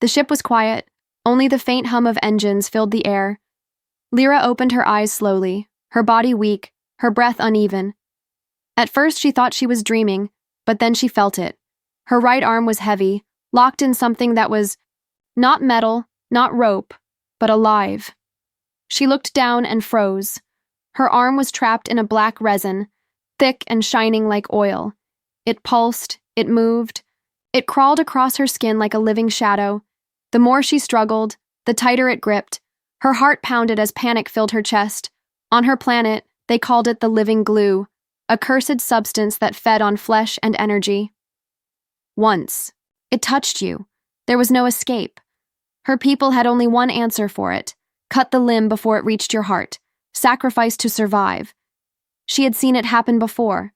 The ship was quiet. Only the faint hum of engines filled the air. Lyra opened her eyes slowly, her body weak, her breath uneven. At first she thought she was dreaming, but then she felt it. Her right arm was heavy, locked in something that was not metal, not rope, but alive. She looked down and froze. Her arm was trapped in a black resin, thick and shining like oil. It pulsed, it moved. It crawled across her skin like a living shadow. The more she struggled, the tighter it gripped. Her heart pounded as panic filled her chest. On her planet, they called it the living glue, a cursed substance that fed on flesh and energy. Once, it touched you. There was no escape. Her people had only one answer for it: cut the limb before it reached your heart, sacrifice to survive. She had seen it happen before.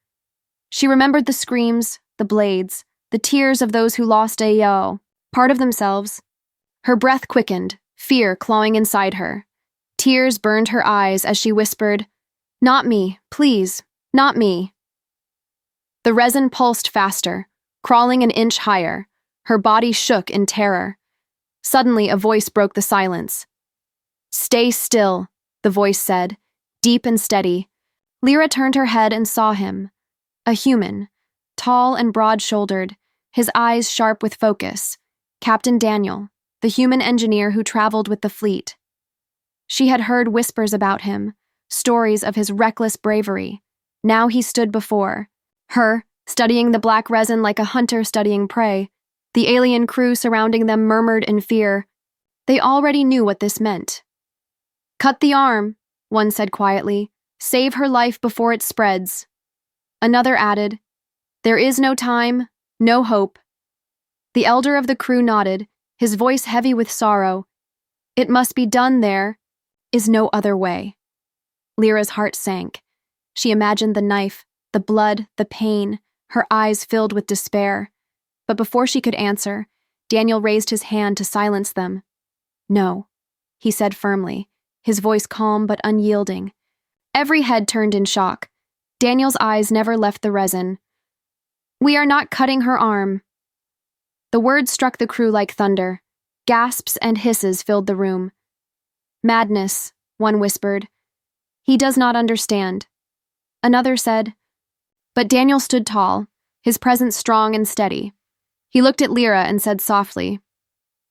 She remembered the screams, the blades, the tears of those who lost a part of themselves. Her breath quickened, fear clawing inside her. Tears burned her eyes as she whispered, "Not me, please, not me." The resin pulsed faster, crawling an inch higher. Her body shook in terror. Suddenly, a voice broke the silence. "Stay still," the voice said, deep and steady. Lyra turned her head and saw him. A human, tall and broad-shouldered, his eyes sharp with focus. Captain Daniel, the human engineer who traveled with the fleet. She had heard whispers about him, stories of his reckless bravery. Now he stood before her, studying the black resin like a hunter studying prey. The alien crew surrounding them murmured in fear. They already knew what this meant. "Cut the arm," one said quietly. "Save her life before it spreads." Another added, "There is no time, no hope." The elder of the crew nodded, his voice heavy with sorrow. "It must be done. There is no other way." Lyra's heart sank. She imagined the knife, the blood, the pain, her eyes filled with despair. But before she could answer, Daniel raised his hand to silence them. "No," he said firmly, his voice calm but unyielding. Every head turned in shock. Daniel's eyes never left the resin. "We are not cutting her arm." The words struck the crew like thunder. Gasps and hisses filled the room. "Madness," one whispered. "He does not understand." Another said. But Daniel stood tall, his presence strong and steady. He looked at Lyra and said softly,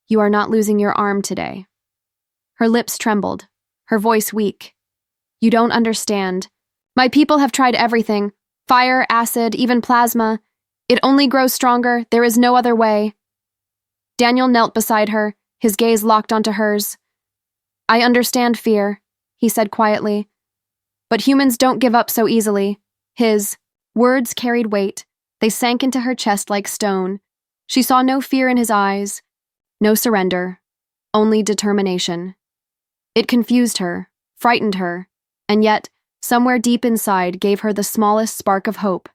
"You are not losing your arm today." Her lips trembled, her voice weak. "You don't understand. My people have tried everything. Fire, acid, even plasma. It only grows stronger. There is no other way." Daniel knelt beside her, his gaze locked onto hers. "I understand fear," he said quietly. "But humans don't give up so easily." His words carried weight. They sank into her chest like stone. She saw no fear in his eyes, no surrender, only determination. It confused her, frightened her, and yet, somewhere deep inside, gave her the smallest spark of hope.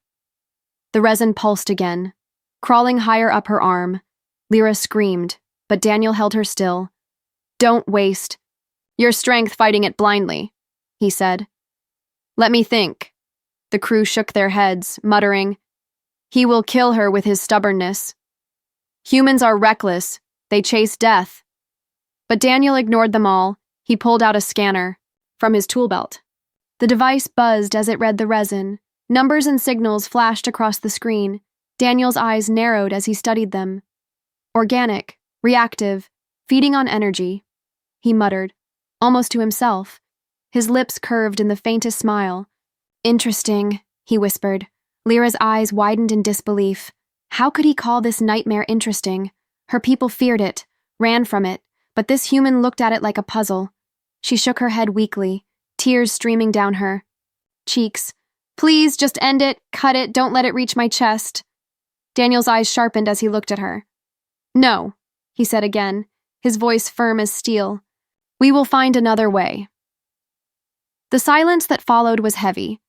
The resin pulsed again, crawling higher up her arm. Lyra screamed, but Daniel held her still. "Don't waste your strength fighting it blindly," he said. "Let me think." The crew shook their heads, muttering, "He will kill her with his stubbornness. Humans are reckless. They chase death." But Daniel ignored them all. He pulled out a scanner from his tool belt. The device buzzed as it read the resin. Numbers and signals flashed across the screen. Daniel's eyes narrowed as he studied them. "Organic, reactive, feeding on energy," he muttered, almost to himself. His lips curved in the faintest smile. "Interesting," he whispered. Lyra's eyes widened in disbelief. How could he call this nightmare interesting? Her people feared it, ran from it, but this human looked at it like a puzzle. She shook her head weakly, tears streaming down her cheeks. "Please, just end it, cut it, don't let it reach my chest." Daniel's eyes sharpened as he looked at her. "No," he said again, his voice firm as steel. "We will find another way." The silence that followed was heavy.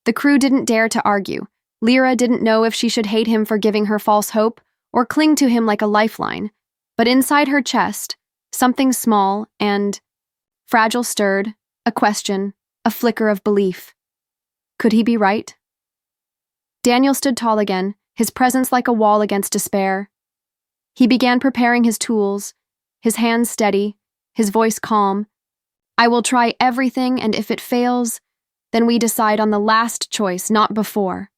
The crew didn't dare to argue. Lyra didn't know if she should hate him for giving her false hope or cling to him like a lifeline. But inside her chest, something small and fragile stirred, a question, a flicker of belief. Could he be right? Daniel stood tall again, his presence like a wall against despair. He began preparing his tools, his hands steady, his voice calm. I will try everything, and if it fails, then we decide on the last choice, not before.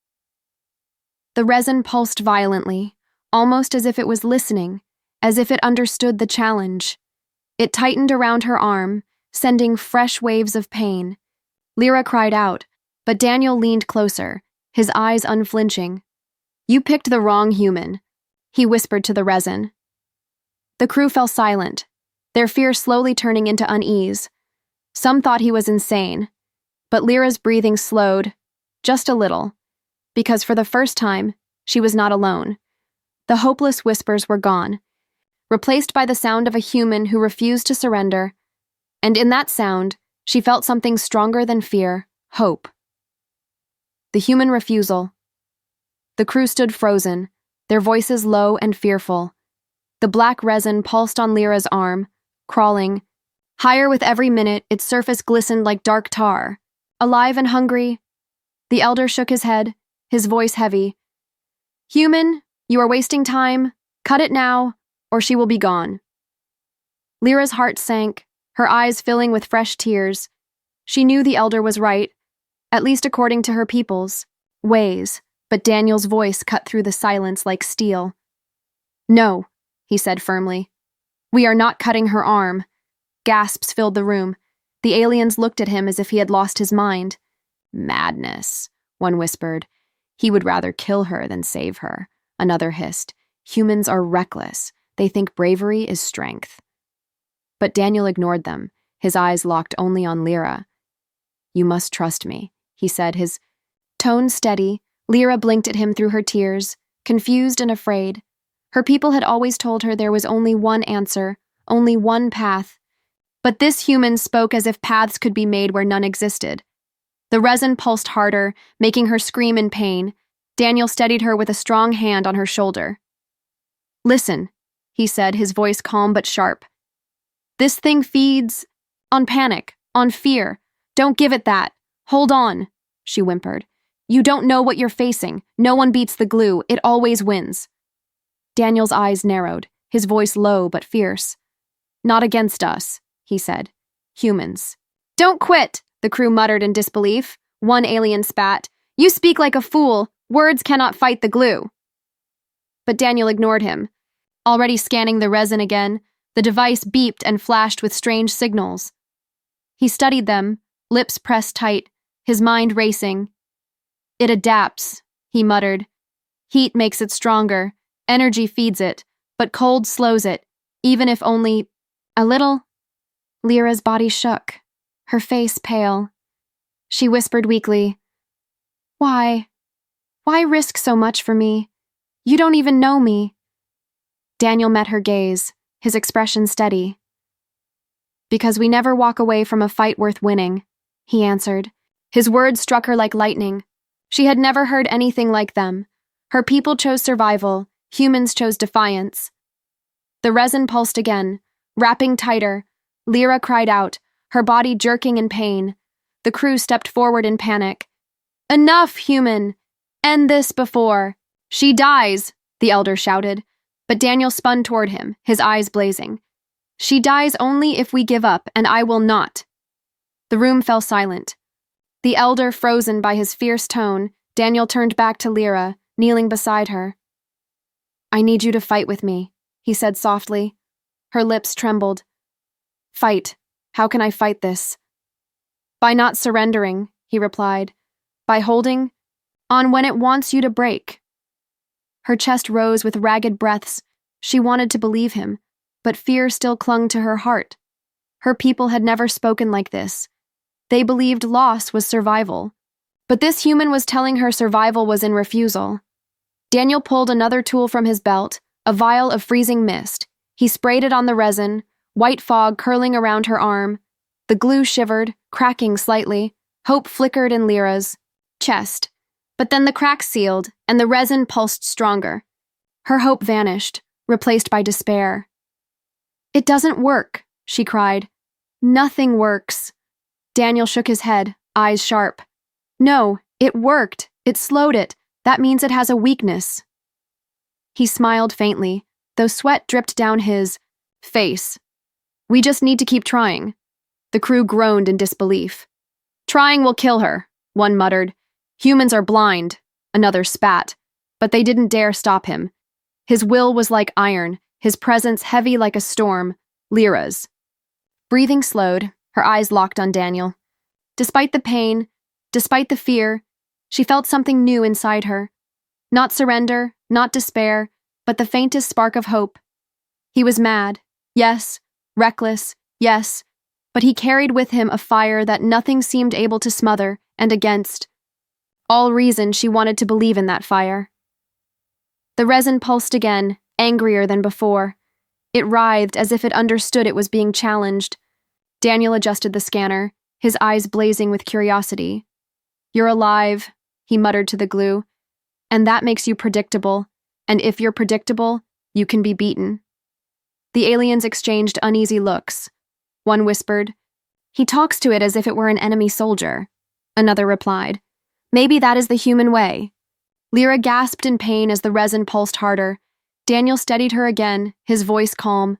The resin pulsed violently, almost as if it was listening, as if it understood the challenge. It tightened around her arm, sending fresh waves of pain. Lyra cried out, but Daniel leaned closer, his eyes unflinching. You picked the wrong human, he whispered to the resin. The crew fell silent, their fear slowly turning into unease. Some thought he was insane, but Lyra's breathing slowed, just a little, because for the first time, she was not alone. The hopeless whispers were gone, replaced by the sound of a human who refused to surrender, and in that sound, she felt something stronger than fear, hope. The human refusal. The crew stood frozen, their voices low and fearful. The black resin pulsed on Lyra's arm, crawling. Higher with every minute, its surface glistened like dark tar. Alive and hungry. The elder shook his head, his voice heavy. Human, you are wasting time. Cut it now, or she will be gone. Lyra's heart sank, her eyes filling with fresh tears. She knew the elder was right, at least according to her people's ways, but Daniel's voice cut through the silence like steel. No, he said firmly. We are not cutting her arm. Gasps filled the room. The aliens looked at him as if he had lost his mind. Madness, one whispered. He would rather kill her than save her. Another hissed. Humans are reckless. They think bravery is strength. But Daniel ignored them, his eyes locked only on Lyra. You must trust me, he said, his tone steady. Lyra blinked at him through her tears, confused and afraid. Her people had always told her there was only one answer, only one path. But this human spoke as if paths could be made where none existed. The resin pulsed harder, making her scream in pain. Daniel steadied her with a strong hand on her shoulder. Listen, he said, his voice calm but sharp. This thing feeds on panic, on fear. Don't give it that. Hold on, she whimpered. You don't know what you're facing. No one beats the glue. It always wins. Daniel's eyes narrowed, his voice low but fierce. Not against us, he said. Humans. Don't quit, the crew muttered in disbelief. One alien spat. You speak like a fool. Words cannot fight the glue. But Daniel ignored him. Already scanning the resin again, the device beeped and flashed with strange signals. He studied them, lips pressed tight, his mind racing. It adapts, he muttered. Heat makes it stronger, energy feeds it, but cold slows it, even if only a little. Lyra's body shook, her face pale. She whispered weakly, Why? Why risk so much for me? You don't even know me. Daniel met her gaze, his expression steady. Because we never walk away from a fight worth winning, he answered. His words struck her like lightning. She had never heard anything like them. Her people chose survival, humans chose defiance. The resin pulsed again, wrapping tighter. Lyra cried out, her body jerking in pain. The crew stepped forward in panic. Enough, human! End this before. She dies, the elder shouted, but Daniel spun toward him, his eyes blazing. She dies only if we give up, and I will not. The room fell silent. The elder frozen by his fierce tone, Daniel turned back to Lyra, kneeling beside her. I need you to fight with me, he said softly. Her lips trembled. Fight. How can I fight this? By not surrendering, he replied. By holding on when it wants you to break. Her chest rose with ragged breaths. She wanted to believe him, but fear still clung to her heart. Her people had never spoken like this. They believed loss was survival. But this human was telling her survival was in refusal. Daniel pulled another tool from his belt, a vial of freezing mist. He sprayed it on the resin, white fog curling around her arm. The glue shivered, cracking slightly. Hope flickered in Lyra's chest. But then the cracks sealed, and the resin pulsed stronger. Her hope vanished, replaced by despair. It doesn't work, she cried. Nothing works. Daniel shook his head, eyes sharp. No, it worked. It slowed it. That means it has a weakness. He smiled faintly, though sweat dripped down his face. "We just need to keep trying." The crew groaned in disbelief. "Trying will kill her," one muttered. "Humans are blind," another spat. But they didn't dare stop him. His will was like iron, his presence heavy like a storm, Lyra's. Breathing slowed, her eyes locked on Daniel. Despite the pain, despite the fear, she felt something new inside her. Not surrender, not despair, but the faintest spark of hope. He was mad, yes, reckless, yes, but he carried with him a fire that nothing seemed able to smother, and against all reason she wanted to believe in that fire. The resin pulsed again, angrier than before. It writhed as if it understood it was being challenged. Daniel adjusted the scanner, his eyes blazing with curiosity. "You're alive," he muttered to the glue, "and that makes you predictable, and if you're predictable, you can be beaten." The aliens exchanged uneasy looks. One whispered, "He talks to it as if it were an enemy soldier." Another replied, "Maybe that is the human way." Lyra gasped in pain as the resin pulsed harder. Daniel steadied her again, his voice calm.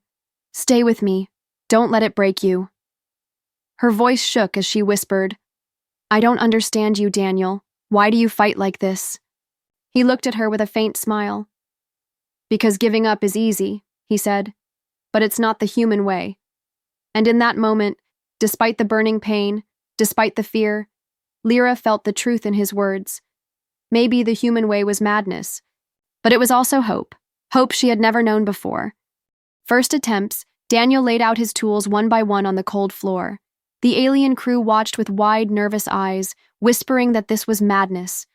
"Stay with me. Don't let it break you." Her voice shook as she whispered, "I don't understand you, Daniel. Why do you fight like this?" He looked at her with a faint smile. "Because giving up is easy," he said, "but it's not the human way." And in that moment, despite the burning pain, despite the fear, Lyra felt the truth in his words. Maybe the human way was madness, but it was also hope, hope she had never known before. First attempts, Daniel laid out his tools one by one on the cold floor. The alien crew watched with wide, nervous eyes, whispering that this was madness.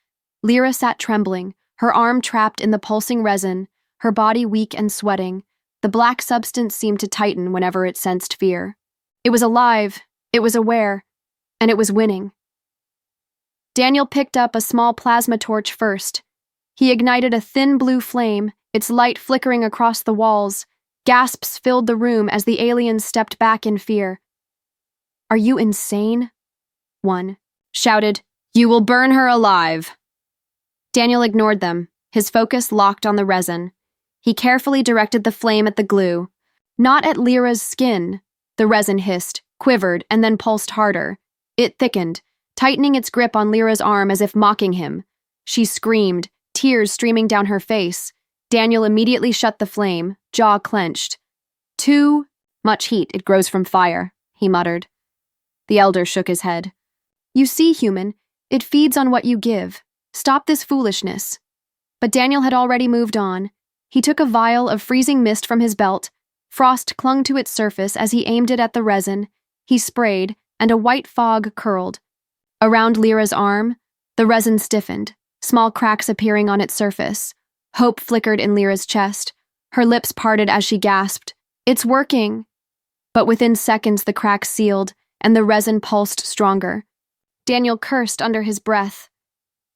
Lyra sat trembling, her arm trapped in the pulsing resin, her body weak and sweating. The black substance seemed to tighten whenever it sensed fear. It was alive, it was aware, and it was winning. Daniel picked up a small plasma torch first. He ignited a thin blue flame, its light flickering across the walls. Gasps filled the room as the aliens stepped back in fear. "Are you insane?" one shouted. "You will burn her alive." Daniel ignored them, his focus locked on the resin. He carefully directed the flame at the glue. Not at Lyra's skin. The resin hissed, quivered, and then pulsed harder. It thickened, tightening its grip on Lyra's arm as if mocking him. She screamed, tears streaming down her face. Daniel immediately shut the flame, jaw clenched. "Too much heat, it grows from fire," he muttered. The elder shook his head. "You see, human, it feeds on what you give. Stop this foolishness." But Daniel had already moved on. He took a vial of freezing mist from his belt. Frost clung to its surface as he aimed it at the resin. He sprayed, and a white fog curled. Around Lyra's arm, the resin stiffened, small cracks appearing on its surface. Hope flickered in Lyra's chest. Her lips parted as she gasped, "It's working!" But within seconds the cracks sealed, and the resin pulsed stronger. Daniel cursed under his breath.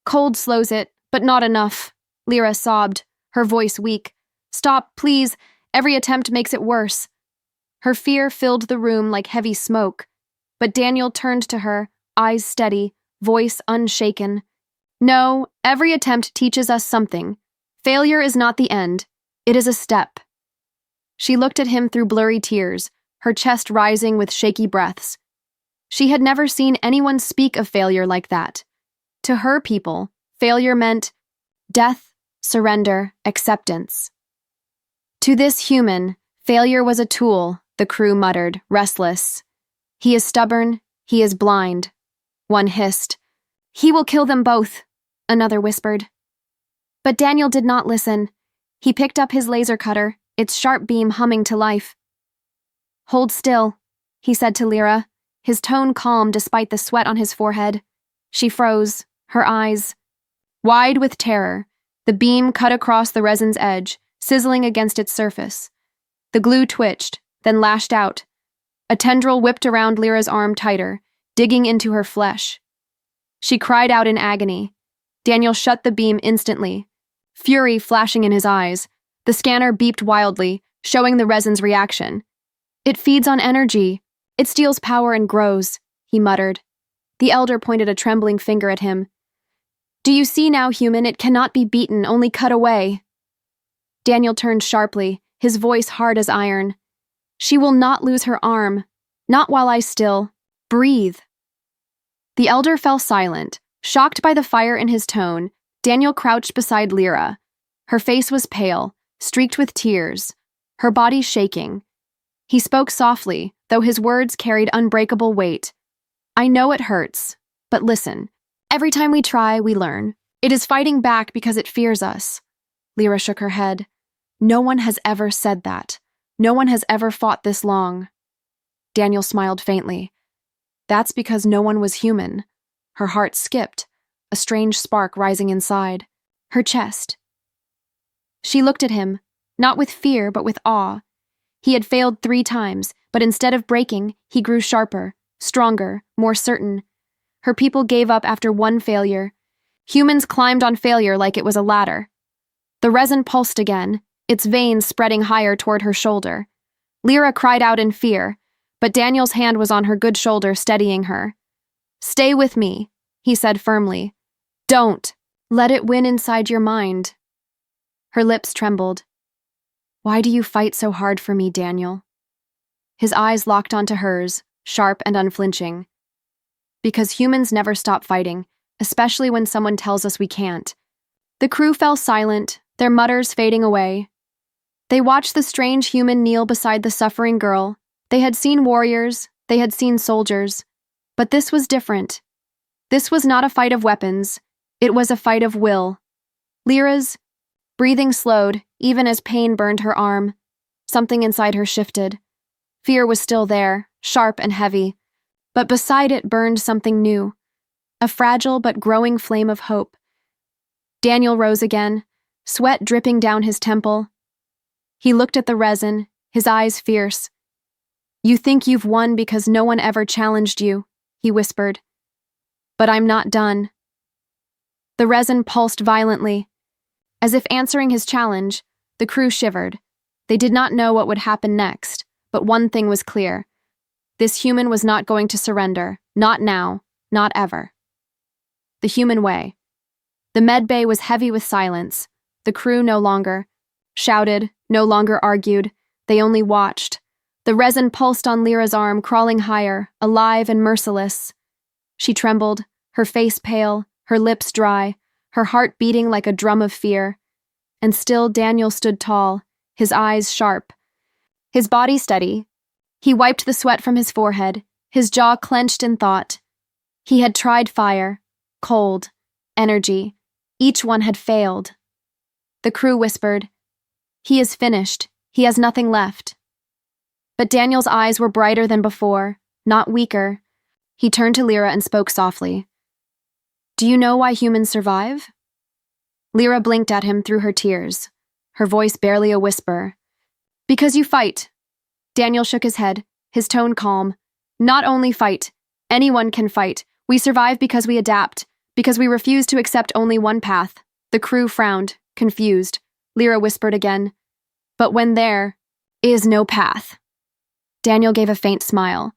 "Cold slows it, but not enough," Lyra sobbed, her voice weak. "Stop, please. Every attempt makes it worse." Her fear filled the room like heavy smoke. But Daniel turned to her, eyes steady, voice unshaken. "No, every attempt teaches us something. Failure is not the end. It is a step." She looked at him through blurry tears, her chest rising with shaky breaths. She had never seen anyone speak of failure like that. To her people, failure meant death, surrender, acceptance. To this human, failure was a tool, the crew muttered, restless. "He is stubborn, he is blind," one hissed. "He will kill them both," another whispered. But Daniel did not listen. He picked up his laser cutter, its sharp beam humming to life. "Hold still," he said to Lyra, his tone calm despite the sweat on his forehead. She froze, her eyes wide with terror. The beam cut across the resin's edge, sizzling against its surface. The glue twitched, then lashed out. A tendril whipped around Lyra's arm tighter, digging into her flesh. She cried out in agony. Daniel shut the beam instantly, fury flashing in his eyes. The scanner beeped wildly, showing the resin's reaction. "It feeds on energy. It steals power and grows," he muttered. The elder pointed a trembling finger at him. "Do you see now, human? It cannot be beaten, only cut away." Daniel turned sharply, his voice hard as iron. She will not lose her arm, not while I still breathe. The elder fell silent, shocked by the fire in his tone. Daniel crouched beside Lyra. Her face was pale, streaked with tears, her body shaking. He spoke softly, though his words carried unbreakable weight. I know it hurts, but listen. Every time we try, we learn. It is fighting back because it fears us. Lyra shook her head. No one has ever said that. No one has ever fought this long. Daniel smiled faintly. That's because no one was human. Her heart skipped, a strange spark rising inside her chest. She looked at him, not with fear but with awe. He had failed 3 times, but instead of breaking, he grew sharper, stronger, more certain. Her people gave up after 1 failure. Humans climbed on failure like it was a ladder. The resin pulsed again, its veins spreading higher toward her shoulder. Lyra cried out in fear, but Daniel's hand was on her good shoulder, steadying her. Stay with me, he said firmly. Don't let it win inside your mind. Her lips trembled. Why do you fight so hard for me, Daniel? His eyes locked onto hers, sharp and unflinching. Because humans never stop fighting, especially when someone tells us we can't. The crew fell silent, their mutters fading away. They watched the strange human kneel beside the suffering girl. They had seen warriors, they had seen soldiers. But this was different. This was not a fight of weapons. It was a fight of will. Lyra's breathing slowed, even as pain burned her arm. Something inside her shifted. Fear was still there, sharp and heavy. But beside it burned something new. A fragile but growing flame of hope. Daniel rose again, sweat dripping down his temple. He looked at the resin, his eyes fierce. You think you've won because no one ever challenged you, he whispered. But I'm not done. The resin pulsed violently. As if answering his challenge, the crew shivered. They did not know what would happen next, but one thing was clear. This human was not going to surrender, not now, not ever. The human way. The med bay was heavy with silence. The crew no longer shouted, no longer argued. They only watched. The resin pulsed on Lyra's arm, crawling higher, alive and merciless. She trembled, her face pale, her lips dry, her heart beating like a drum of fear. And still Daniel stood tall, his eyes sharp, his body steady. He wiped the sweat from his forehead, his jaw clenched in thought. He had tried fire, cold, energy. Each one had failed. The crew whispered, He is finished. He has nothing left. But Daniel's eyes were brighter than before, not weaker. He turned to Lyra and spoke softly. Do you know why humans survive? Lyra blinked at him through her tears, her voice barely a whisper. Because you fight. Daniel shook his head, his tone calm. Not only fight. Anyone can fight. We survive because we adapt, because we refuse to accept only one path. The crew frowned, confused. Lyra whispered again. But when there is no path. Daniel gave a faint smile.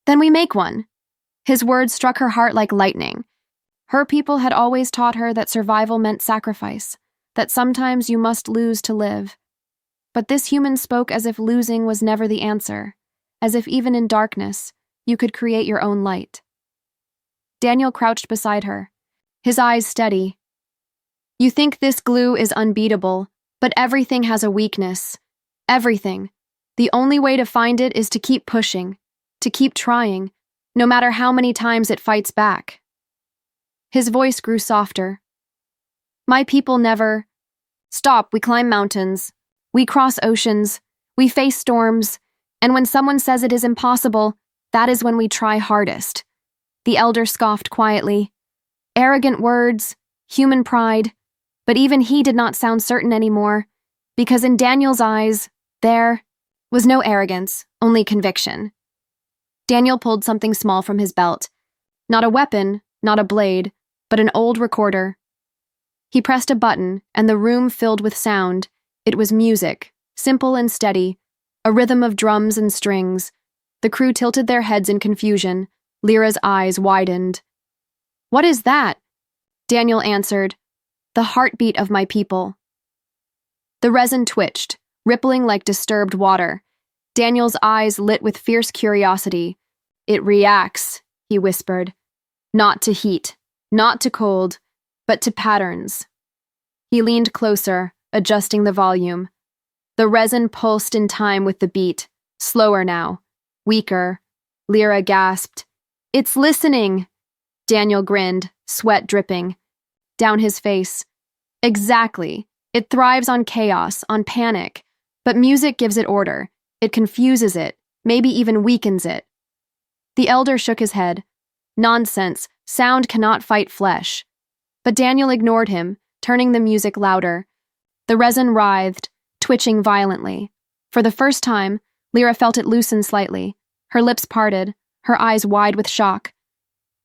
Then we make one. His words struck her heart like lightning. Her people had always taught her that survival meant sacrifice, that sometimes you must lose to live. But this human spoke as if losing was never the answer, as if even in darkness, you could create your own light. Daniel crouched beside her, his eyes steady. You think this glue is unbeatable, but everything has a weakness. Everything. The only way to find it is to keep pushing, to keep trying, no matter how many times it fights back. His voice grew softer. My people never stop. We climb mountains. We cross oceans. We face storms. And when someone says it is impossible, that is when we try hardest. The elder scoffed quietly. Arrogant words, human pride. But even he did not sound certain anymore, because in Daniel's eyes, there was no arrogance, only conviction. Daniel pulled something small from his belt. Not a weapon, not a blade, but an old recorder. He pressed a button, and the room filled with sound. It was music, simple and steady, a rhythm of drums and strings. The crew tilted their heads in confusion. Lyra's eyes widened. What is that? Daniel answered. The heartbeat of my people. The resin twitched, rippling like disturbed water. Daniel's eyes lit with fierce curiosity. "It reacts," he whispered. "Not to heat, not to cold, but to patterns." He leaned closer, adjusting the volume. The resin pulsed in time with the beat, slower now, weaker. Lyra gasped. "It's listening!" Daniel grinned, sweat dripping down his face. "Exactly. It thrives on chaos, on panic. But music gives it order. It confuses it, maybe even weakens it." The elder shook his head. "Nonsense. Sound cannot fight flesh." But Daniel ignored him, turning the music louder. The resin writhed, twitching violently. For the first time, Lyra felt it loosen slightly. Her lips parted, her eyes wide with shock.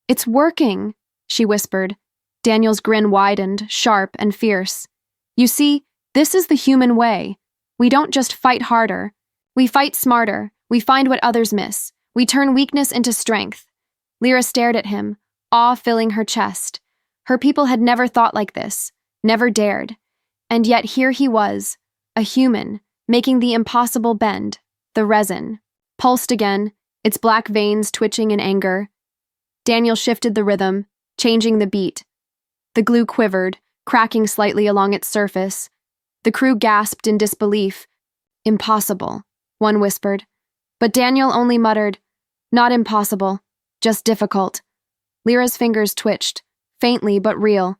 "It's working," she whispered. Daniel's grin widened, sharp and fierce. "You see, this is the human way. We don't just fight harder. We fight smarter. We find what others miss. We turn weakness into strength." Lyra stared at him, awe filling her chest. Her people had never thought like this, never dared. And yet here he was, a human, making the impossible bend. The resin pulsed again, its black veins twitching in anger. Daniel shifted the rhythm, changing the beat. The glue quivered, cracking slightly along its surface. The crew gasped in disbelief. "Impossible," one whispered. But Daniel only muttered, "Not impossible, just difficult." Lyra's fingers twitched, faintly but real.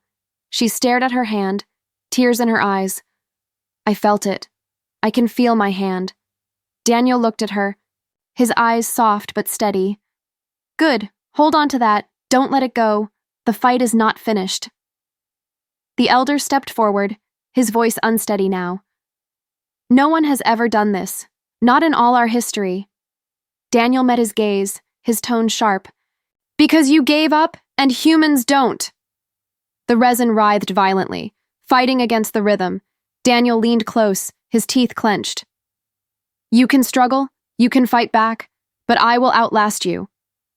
She stared at her hand, tears in her eyes. "I felt it. I can feel my hand." Daniel looked at her, his eyes soft but steady. "Good. Hold on to that. Don't let it go. The fight is not finished." The elder stepped forward, his voice unsteady now. "No one has ever done this. Not in all our history." Daniel met his gaze, his tone sharp. "Because you gave up, and humans don't." The resin writhed violently, fighting against the rhythm. Daniel leaned close, his teeth clenched. "You can struggle, you can fight back, but I will outlast you,"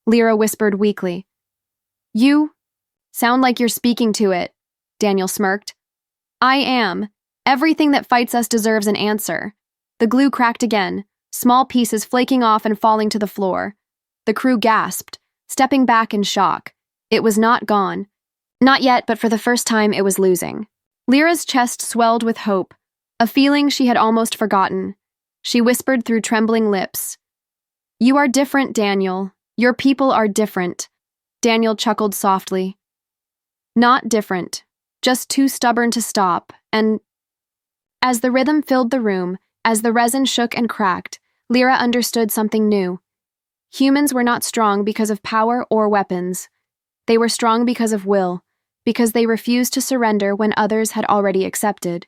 Lyra whispered weakly. "You sound like you're speaking to it," Daniel smirked. "I am. Everything that fights us deserves an answer." The glue cracked again, small pieces flaking off and falling to the floor. The crew gasped, stepping back in shock. It was not gone. Not yet, but for the first time it was losing. Lyra's chest swelled with hope, a feeling she had almost forgotten. She whispered through trembling lips, "You are different, Daniel. Your people are different." Daniel chuckled softly. "Not different, just too stubborn to stop," and as the rhythm filled the room, as the resin shook and cracked, Lyra understood something new. Humans were not strong because of power or weapons. They were strong because of will, because they refused to surrender when others had already accepted.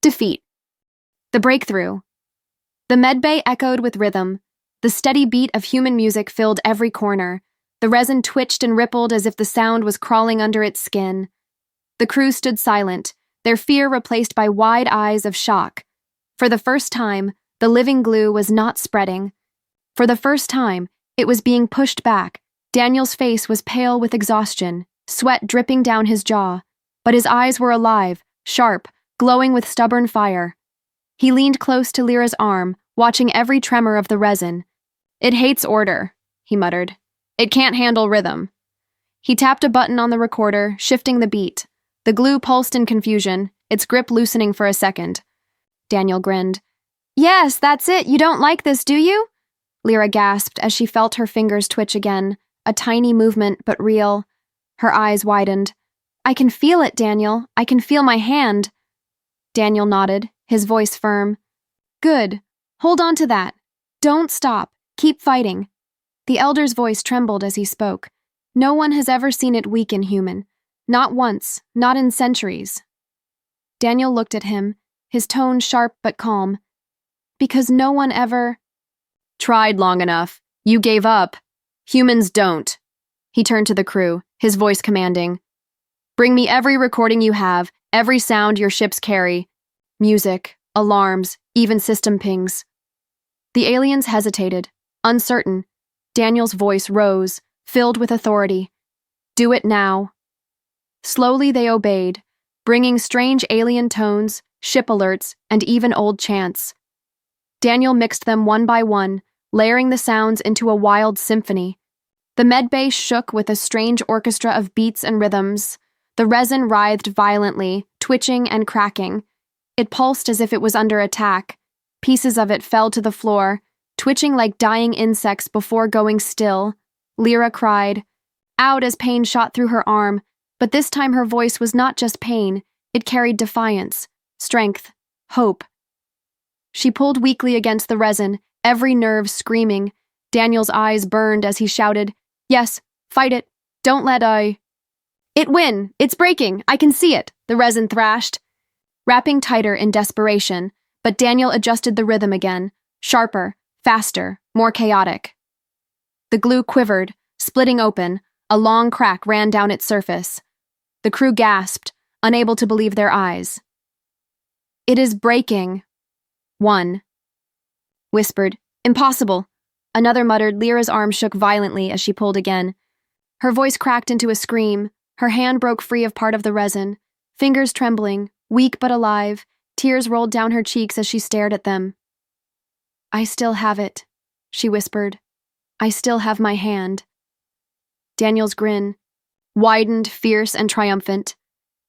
Defeat. The breakthrough. The medbay echoed with rhythm. The steady beat of human music filled every corner. The resin twitched and rippled as if the sound was crawling under its skin. The crew stood silent, their fear replaced by wide eyes of shock. For the first time, the living glue was not spreading. For the first time, it was being pushed back. Daniel's face was pale with exhaustion, sweat dripping down his jaw, but his eyes were alive, sharp, glowing with stubborn fire. He leaned close to Lyra's arm, watching every tremor of the resin. "It hates order," he muttered. "It can't handle rhythm." He tapped a button on the recorder, shifting the beat. The glue pulsed in confusion, its grip loosening for a second. Daniel grinned. "Yes, that's it. You don't like this, do you?" Lyra gasped as she felt her fingers twitch again, a tiny movement but real. Her eyes widened. "I can feel it, Daniel. I can feel my hand." Daniel nodded, his voice firm. "Good. Hold on to that. Don't stop. Keep fighting." The elder's voice trembled as he spoke. No one has ever seen it weaken human. Not once, not in centuries. Daniel looked at him, his tone sharp but calm. "Because no one ever tried long enough. You gave up. Humans don't." He turned to the crew, his voice commanding. "Bring me every recording you have, every sound your ships carry. Music, alarms, even system pings." The aliens hesitated, uncertain. Daniel's voice rose, filled with authority. "Do it now." Slowly they obeyed, bringing strange alien tones, ship alerts, and even old chants. Daniel mixed them one by one, layering the sounds into a wild symphony. The medbay shook with a strange orchestra of beats and rhythms. The resin writhed violently, twitching and cracking. It pulsed as if it was under attack. Pieces of it fell to the floor, twitching like dying insects before going still. Lyra cried, out as pain shot through her arm, but this time her voice was not just pain, it carried defiance, strength, hope. She pulled weakly against the resin, every nerve screaming. Daniel's eyes burned as he shouted, yes, fight it, don't let It win, it's breaking, I can see it, the resin thrashed, wrapping tighter in desperation, but Daniel adjusted the rhythm again, sharper, faster, more chaotic. The glue quivered, splitting open, a long crack ran down its surface. The crew gasped, unable to believe their eyes. It is breaking. One whispered, impossible. Another muttered. Lyra's arm shook violently as she pulled again. Her voice cracked into a scream. Her hand broke free of part of the resin. Fingers trembling, weak but alive, tears rolled down her cheeks as she stared at them. I still have it, she whispered. I still have my hand. Daniel's grin widened, fierce and triumphant.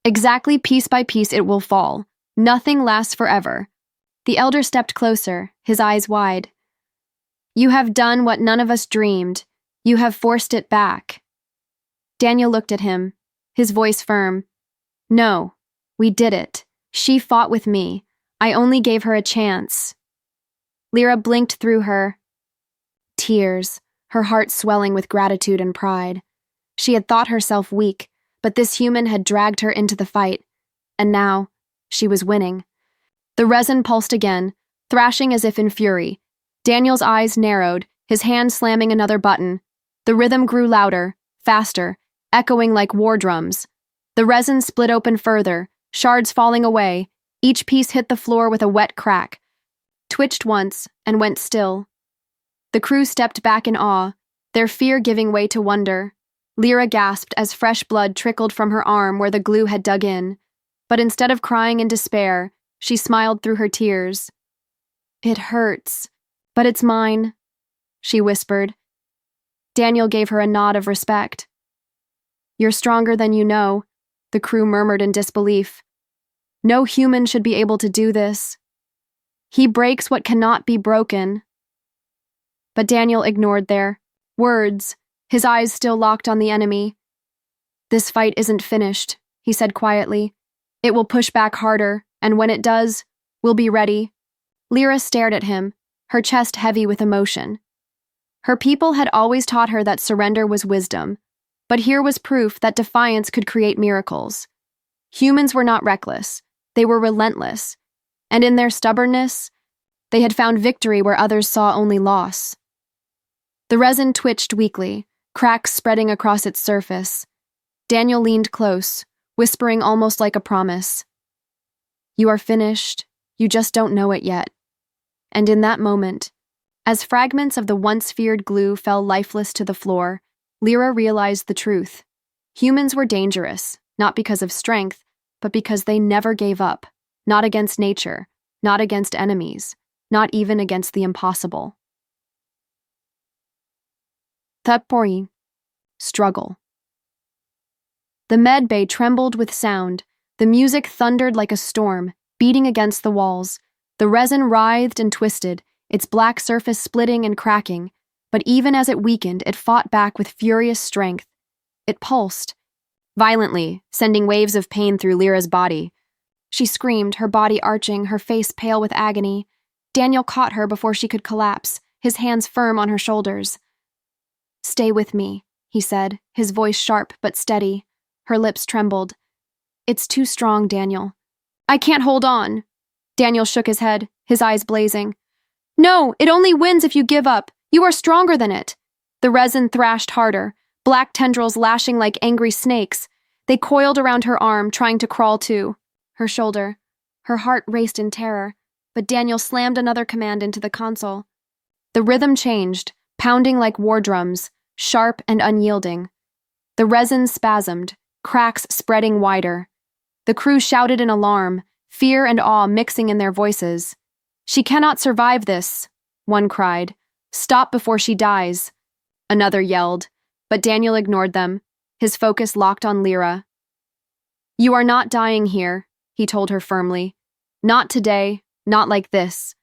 Exactly piece by piece it will fall. Nothing lasts forever. The elder stepped closer, his eyes wide. You have done what none of us dreamed. You have forced it back. Daniel looked at him, his voice firm. No, we did it. She fought with me. I only gave her a chance. Lyra blinked through her. Tears, her heart swelling with gratitude and pride. She had thought herself weak, but this human had dragged her into the fight. And now, she was winning. The resin pulsed again, thrashing as if in fury. Daniel's eyes narrowed, his hand slamming another button. The rhythm grew louder, faster, echoing like war drums. The resin split open further, shards falling away. Each piece hit the floor with a wet crack, twitched once, and went still. The crew stepped back in awe, their fear giving way to wonder. Lyra gasped as fresh blood trickled from her arm where the glue had dug in. But instead of crying in despair, she smiled through her tears. It hurts, but it's mine, she whispered. Daniel gave her a nod of respect. You're stronger than you know, the crew murmured in disbelief. No human should be able to do this. He breaks what cannot be broken. But Daniel ignored their words, his eyes still locked on the enemy. This fight isn't finished, he said quietly. It will push back harder, and when it does, we'll be ready. Lyra stared at him, her chest heavy with emotion. Her people had always taught her that surrender was wisdom, but here was proof that defiance could create miracles. Humans were not reckless, they were relentless, and in their stubbornness, they had found victory where others saw only loss. The resin twitched weakly, cracks spreading across its surface. Daniel leaned close, whispering almost like a promise. You are finished, you just don't know it yet. And in that moment, as fragments of the once feared glue fell lifeless to the floor, Lyra realized the truth. Humans were dangerous, not because of strength, but because they never gave up, not against nature, not against enemies, not even against the impossible. Thapori. Struggle. The med bay trembled with sound. The music thundered like a storm, beating against the walls. The resin writhed and twisted, its black surface splitting and cracking, but even as it weakened, it fought back with furious strength. It pulsed violently, sending waves of pain through Lyra's body. She screamed, her body arching, her face pale with agony. Daniel caught her before she could collapse, his hands firm on her shoulders. Stay with me, he said, his voice sharp but steady. Her lips trembled. It's too strong, Daniel. I can't hold on. Daniel shook his head, his eyes blazing. No, it only wins if you give up. You are stronger than it. The resin thrashed harder, black tendrils lashing like angry snakes. They coiled around her arm, trying to crawl to her shoulder. Her heart raced in terror, but Daniel slammed another command into the console. The rhythm changed, pounding like war drums, sharp and unyielding. The resin spasmed, cracks spreading wider. The crew shouted in alarm, fear and awe mixing in their voices. "She cannot survive this," one cried. "Stop before she dies," another yelled, but Daniel ignored them, his focus locked on Lyra. "You are not dying here," he told her firmly. "Not today, not like this."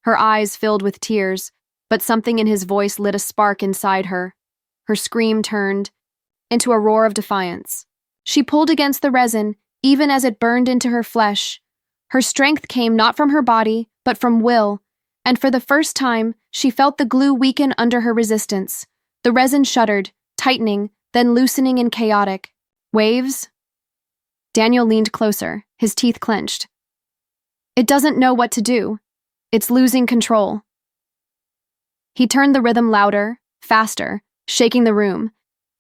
Her eyes filled with tears, but something in his voice lit a spark inside her. Her scream turned into a roar of defiance. She pulled against the resin, even as it burned into her flesh. Her strength came not from her body, but from will, and for the first time, she felt the glue weaken under her resistance. The resin shuddered, tightening, then loosening in chaotic waves. Daniel leaned closer, his teeth clenched. "It doesn't know what to do. It's losing control." He turned the rhythm louder, faster, shaking the room.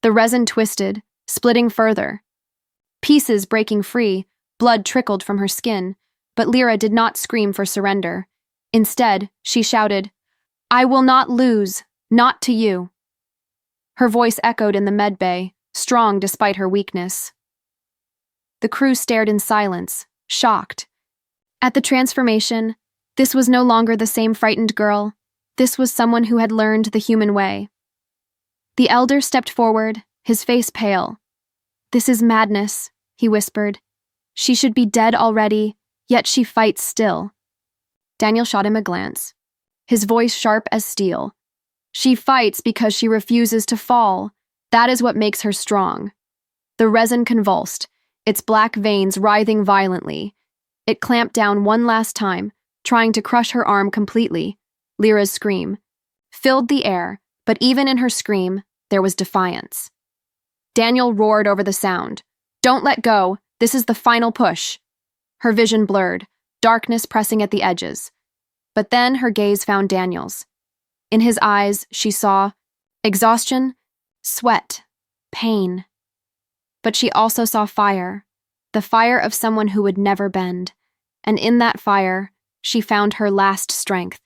The resin twisted, splitting further. Pieces breaking free, blood trickled from her skin, but Lyra did not scream for surrender. Instead, she shouted, "I will not lose, not to you." Her voice echoed in the med bay, strong despite her weakness. The crew stared in silence, shocked. At the transformation, this was no longer the same frightened girl. This was someone who had learned the human way. The elder stepped forward, his face pale. "This is madness," he whispered. "She should be dead already, yet she fights still." Daniel shot him a glance, his voice sharp as steel. "She fights because she refuses to fall. That is what makes her strong." The resin convulsed, its black veins writhing violently. It clamped down one last time, trying to crush her arm completely. Lyra's scream filled the air, but even in her scream, there was defiance. Daniel roared over the sound. "Don't let go. This is the final push." Her vision blurred, darkness pressing at the edges. But then her gaze found Daniel's. In his eyes, she saw exhaustion, sweat, pain. But she also saw fire, the fire of someone who would never bend. And in that fire, she found her last strength.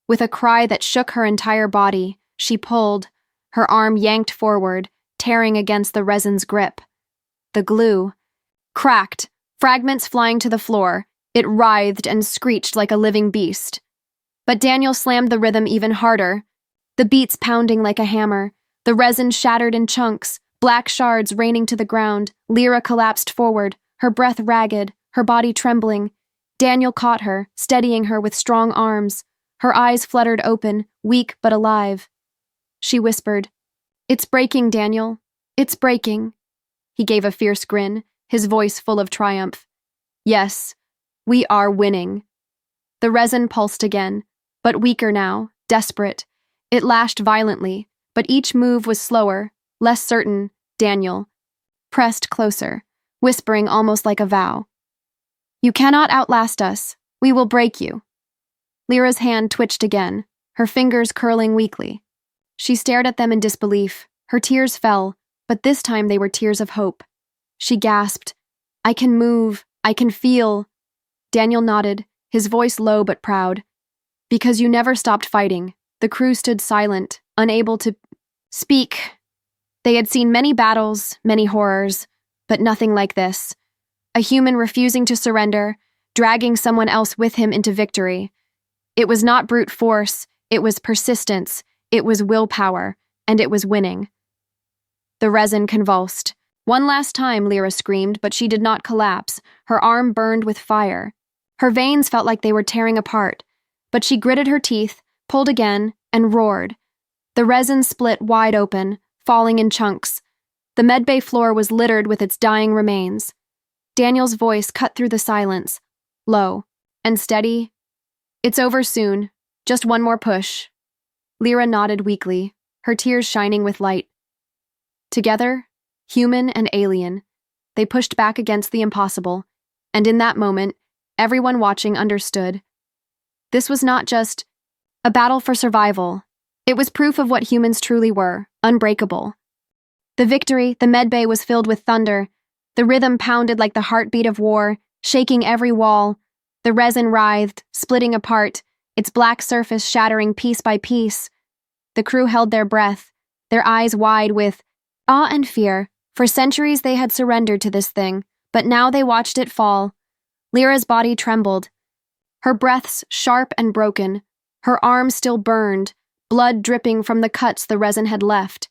With a cry that shook her entire body, she pulled, her arm yanked forward, tearing against the resin's grip. The glue cracked, fragments flying to the floor. It writhed and screeched like a living beast. But Daniel slammed the rhythm even harder, the beats pounding like a hammer. The resin shattered in chunks, black shards raining to the ground. Lyra collapsed forward, her breath ragged, her body trembling. Daniel caught her, steadying her with strong arms. Her eyes fluttered open, weak but alive. She whispered, "It's breaking, Daniel. It's breaking." He gave a fierce grin, his voice full of triumph. "Yes, we are winning." The resin pulsed again, but weaker now, desperate. It lashed violently, but each move was slower, less certain. Daniel pressed closer, whispering almost like a vow. "You cannot outlast us. We will break you." Lyra's hand twitched again, her fingers curling weakly. She stared at them in disbelief. Her tears fell, but this time they were tears of hope. She gasped, "I can move. I can feel." Daniel nodded, his voice low but proud. "Because you never stopped fighting." The crew stood silent, unable to speak. They had seen many battles, many horrors, but nothing like this. A human refusing to surrender, dragging someone else with him into victory. It was not brute force, it was persistence, it was willpower, and it was winning. The resin convulsed. One last time, Lyra screamed, but she did not collapse. Her arm burned with fire. Her veins felt like they were tearing apart, but she gritted her teeth, pulled again, and roared. The resin split wide open, falling in chunks. The medbay floor was littered with its dying remains. Daniel's voice cut through the silence, low and steady. "It's over soon. Just one more push." Lyra nodded weakly, her tears shining with light. Together, human and alien, they pushed back against the impossible, and in that moment, everyone watching understood. This was not just a battle for survival. It was proof of what humans truly were, unbreakable. The victory, the medbay, was filled with thunder. The rhythm pounded like the heartbeat of war, shaking every wall. The resin writhed, splitting apart, its black surface shattering piece by piece. The crew held their breath, their eyes wide with awe and fear. For centuries they had surrendered to this thing, but now they watched it fall. Lyra's body trembled, her breaths sharp and broken, her arm still burned, blood dripping from the cuts the resin had left.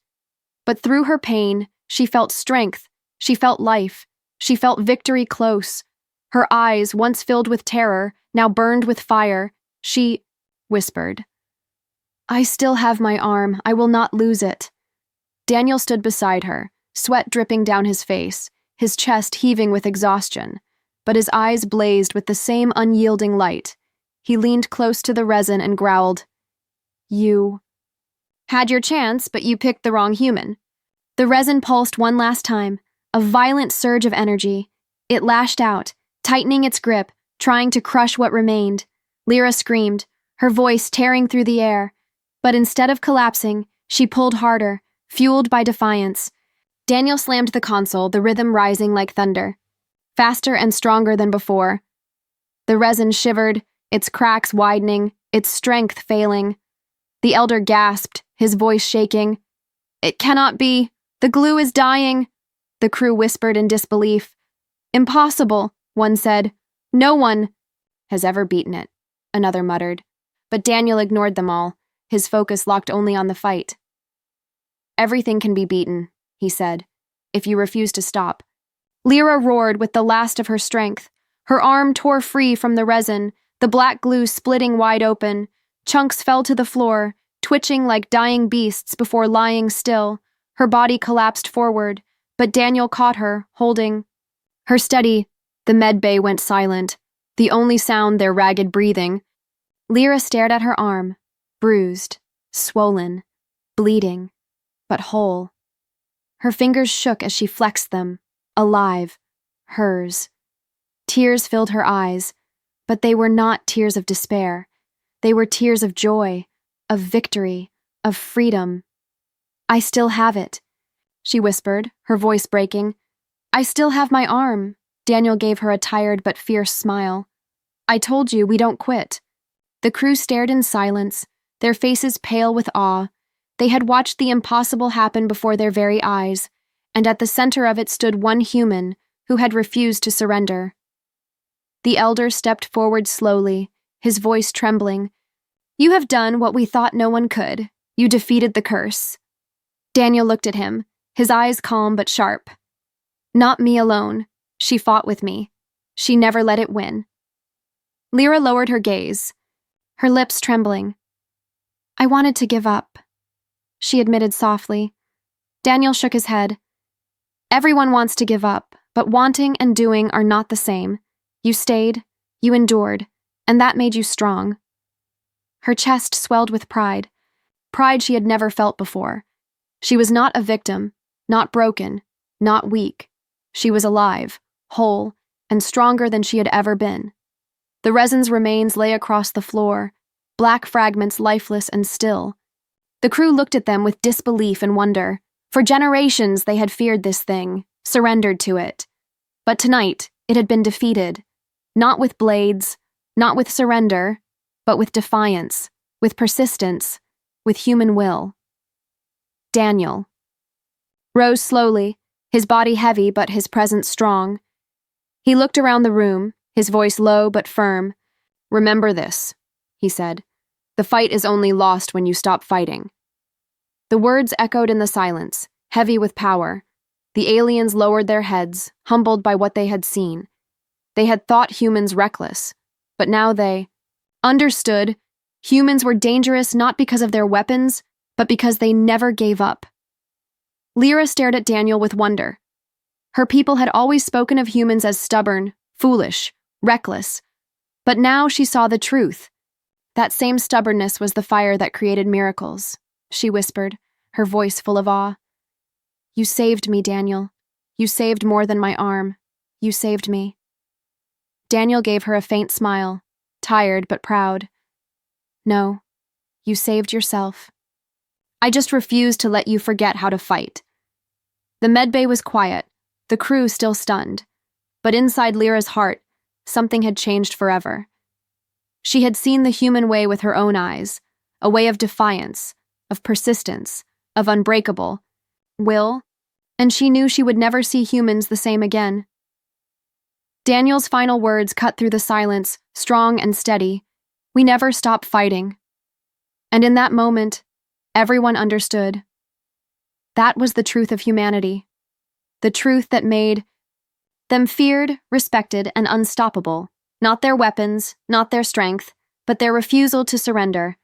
But through her pain, she felt strength, she felt life, she felt victory close. Her eyes, once filled with terror, now burned with fire. She whispered, "I still have my arm, I will not lose it." Daniel stood beside her, sweat dripping down his face, his chest heaving with exhaustion, but his eyes blazed with the same unyielding light. He leaned close to the resin and growled, "You had your chance, but you picked the wrong human." The resin pulsed one last time, a violent surge of energy. It lashed out, tightening its grip, trying to crush what remained. Lyra screamed, her voice tearing through the air, but instead of collapsing, she pulled harder, fueled by defiance. Daniel slammed the console, the rhythm rising like thunder, faster and stronger than before. The resin shivered, its cracks widening, its strength failing. The elder gasped, his voice shaking. "It cannot be! The glue is dying!" The crew whispered in disbelief. "Impossible," one said. "No one has ever beaten it," another muttered. But Daniel ignored them all, his focus locked only on the fight. "Everything can be beaten," he said, "if you refuse to stop." Lyra roared with the last of her strength. Her arm tore free from the resin, the black glue splitting wide open. Chunks fell to the floor, twitching like dying beasts before lying still. Her body collapsed forward, but Daniel caught her, holding her steady. The med bay went silent, the only sound their ragged breathing. Lyra stared at her arm, bruised, swollen, bleeding, but whole. Her fingers shook as she flexed them, alive, hers. Tears filled her eyes, but they were not tears of despair. They were tears of joy, of victory, of freedom. "I still have it," she whispered, her voice breaking. "I still have my arm." Daniel gave her a tired but fierce smile. "I told you, we don't quit." The crew stared in silence, their faces pale with awe. They had watched the impossible happen before their very eyes, and at the center of it stood one human who had refused to surrender. The elder stepped forward slowly, his voice trembling. "You have done what we thought no one could. You defeated the curse." Daniel looked at him, his eyes calm but sharp. "Not me alone. She fought with me. She never let it win." Lyra lowered her gaze, her lips trembling. "I wanted to give up," she admitted softly. Daniel shook his head. "Everyone wants to give up, but wanting and doing are not the same. You stayed, you endured, and that made you strong." Her chest swelled with pride she had never felt before. She was not a victim, not broken, not weak. She was alive, whole, and stronger than she had ever been. The resin's remains lay across the floor, black fragments lifeless and still. The crew looked at them with disbelief and wonder. For generations they had feared this thing, surrendered to it. But tonight, it had been defeated. Not with blades, not with surrender, but with defiance, with persistence, with human will. Daniel rose slowly, his body heavy but his presence strong. He looked around the room, his voice low but firm. "Remember this," he said. "The fight is only lost when you stop fighting." The words echoed in the silence, heavy with power. The aliens lowered their heads, humbled by what they had seen. They had thought humans reckless, but now they understood humans were dangerous not because of their weapons, but because they never gave up. Lyra stared at Daniel with wonder. Her people had always spoken of humans as stubborn, foolish, reckless, but now she saw the truth. That same stubbornness was the fire that created miracles, she whispered, her voice full of awe. "You saved me, Daniel. You saved more than my arm. You saved me." Daniel gave her a faint smile, tired but proud. "No, you saved yourself. I just refused to let you forget how to fight." The medbay was quiet, the crew still stunned, but inside Lyra's heart, something had changed forever. She had seen the human way with her own eyes, a way of defiance, of persistence, of unbreakable will, and she knew she would never see humans the same again. Daniel's final words cut through the silence, strong and steady. We never stop fighting. And in that moment, everyone understood. That was the truth of humanity. The truth that made them feared, respected, and unstoppable. Not their weapons, not their strength, but their refusal to surrender.